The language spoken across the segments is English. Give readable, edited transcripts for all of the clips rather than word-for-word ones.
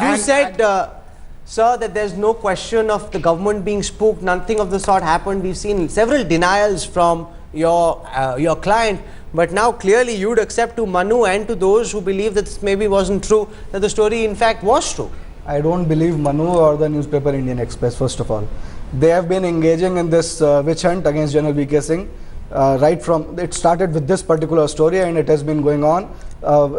You said, sir, that there's no question of the government being spooked. Nothing of the sort happened. We've seen several denials from your client. But now clearly you'd accept to Manu and to those who believe that this maybe wasn't true, that the story in fact was true. I don't believe Manu or the newspaper Indian Express, first of all. They have been engaging in this witch hunt against General BK Singh. Right from, it started with this particular story and it has been going on.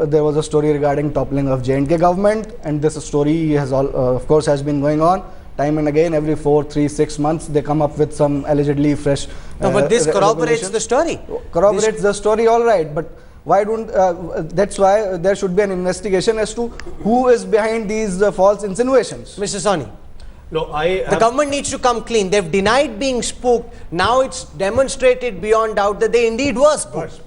There was a story regarding toppling of J&K government, and this story has of course has been going on time and again. Every 4, 3, 6 months they come up with some allegedly fresh no, but this corroborates the story. Corroborates the story, all right, but why don't that's why there should be an investigation as to who is behind these false insinuations. Mr. Soni. No, the government needs to come clean. They've denied being spooked. Now it's demonstrated beyond doubt that they indeed were spooked.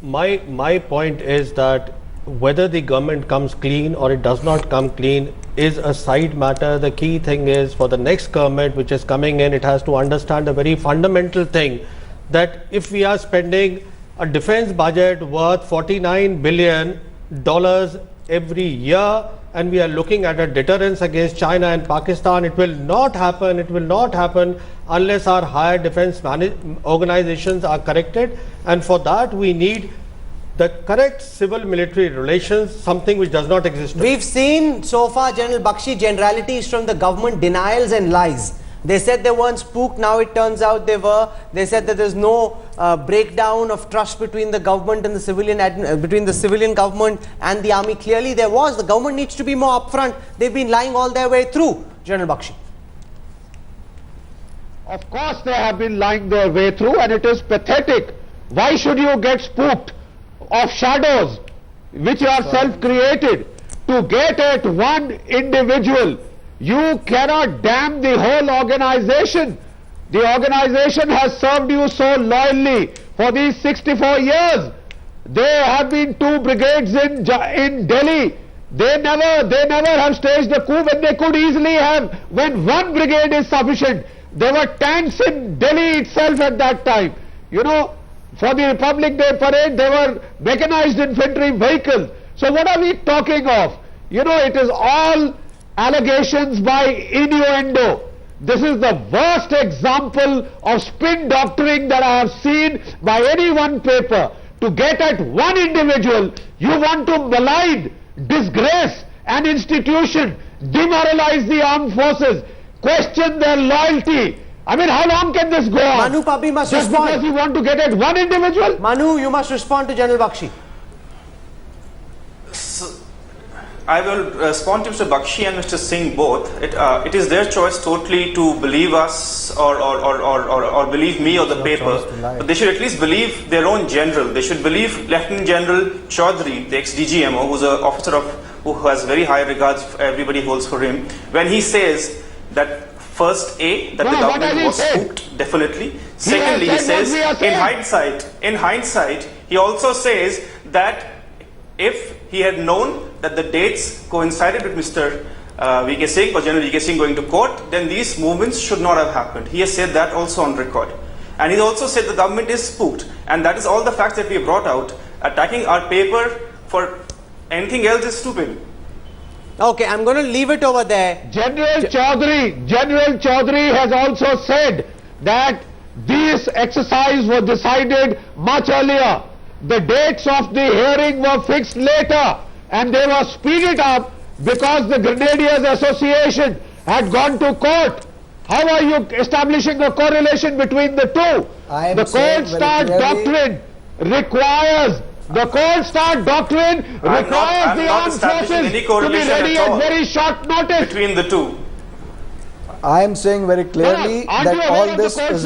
My point is that whether the government comes clean or it does not come clean is a side matter. The key thing is, for the next government which is coming in, it has to understand a very fundamental thing, that if we are spending a defense budget worth $49 billion every year, and we are looking at a deterrence against China and Pakistan, it will not happen. It will not happen unless our higher defense organizations are corrected. And for that, we need the correct civil-military relations, something which does not exist. We've seen so far, General Bakshi, generalities from the government, denials and lies. They said they weren't spooked, now it turns out they were. They said that there's no breakdown of trust between the government and the civilian, between the civilian government and the army. Clearly there was. The government needs to be more upfront. They've been lying all their way through, General Bakshi. Of course they have been lying their way through, and it is pathetic. Why should you get spooked of shadows which you are self-created to get at one individual? You cannot damn the whole organization. The organization has served you so loyally for these 64 years. There have been 2 brigades in Delhi. They never have staged a coup when they could easily have, when 1 brigade is sufficient. There were tanks in Delhi itself at that time. You know, for the Republic Day parade, there were mechanized infantry vehicles. So what are we talking of? You know, it is all allegations by innuendo. This is the worst example of spin doctoring that I have seen by any one paper. To get at one individual, you want to malign, disgrace an institution, demoralize the armed forces, question their loyalty. I mean, how long can this go on? Manu Pabi must Just respond. Because you want to get at one individual? Manu, you must respond to General Bakshi. I will respond to Mr. Bakshi and Mr. Singh both. It is their choice totally to believe us or believe me or the paper. But they should at least believe their own general. They should believe Lieutenant General Chaudhary, the ex-DGMO, who's an officer who has very high regards, everybody holds for him, when he says that first that the government was spooked, definitely. Secondly, he says, in hindsight, he also says that if he had known that the dates coincided with Mr. VK Singh or General VK Singh going to court, then these movements should not have happened. He has said that also on record. And he also said the government is spooked. And that is all the facts that we brought out. Attacking our paper for anything else is stupid. Okay, I'm going to leave it over there. General Chaudhary has also said that this exercise was decided much earlier. The dates of the hearing were fixed later, and they were speeded up because the Grenadiers Association had gone to court. How are you establishing a correlation between the two? The cold start doctrine requires the armed forces to be ready at very short notice between the two. I am saying very clearly that all this is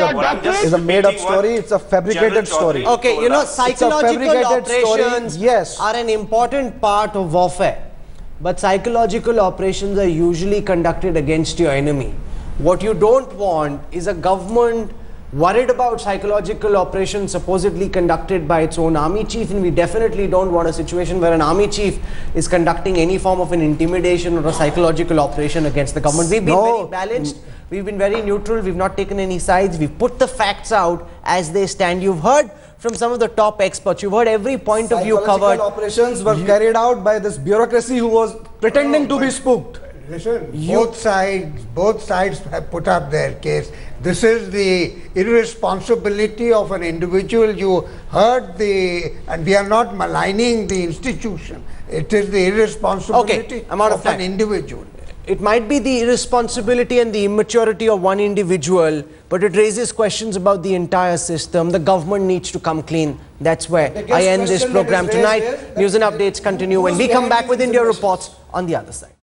a made-up story. It's a fabricated story. Okay, you know, psychological operations are an important part of warfare. But psychological operations are usually conducted against your enemy. What you don't want is a government worried about psychological operations supposedly conducted by its own army chief, and we definitely don't want a situation where an army chief is conducting any form of an intimidation or a psychological operation against the government. We've been very balanced, we've been very neutral, we've not taken any sides, we've put the facts out as they stand. You've heard from some of the top experts. You've heard every point of view covered. Operations were carried out by this bureaucracy who was pretending to be spooked. Listen, both sides have put up their case. This is the irresponsibility of an individual. You heard and we are not maligning the institution. It is the irresponsibility of an individual. It might be the irresponsibility and the immaturity of one individual, but it raises questions about the entire system. The government needs to come clean. That's where I end this program tonight. News and updates continue when we come back with India Reports on the other side.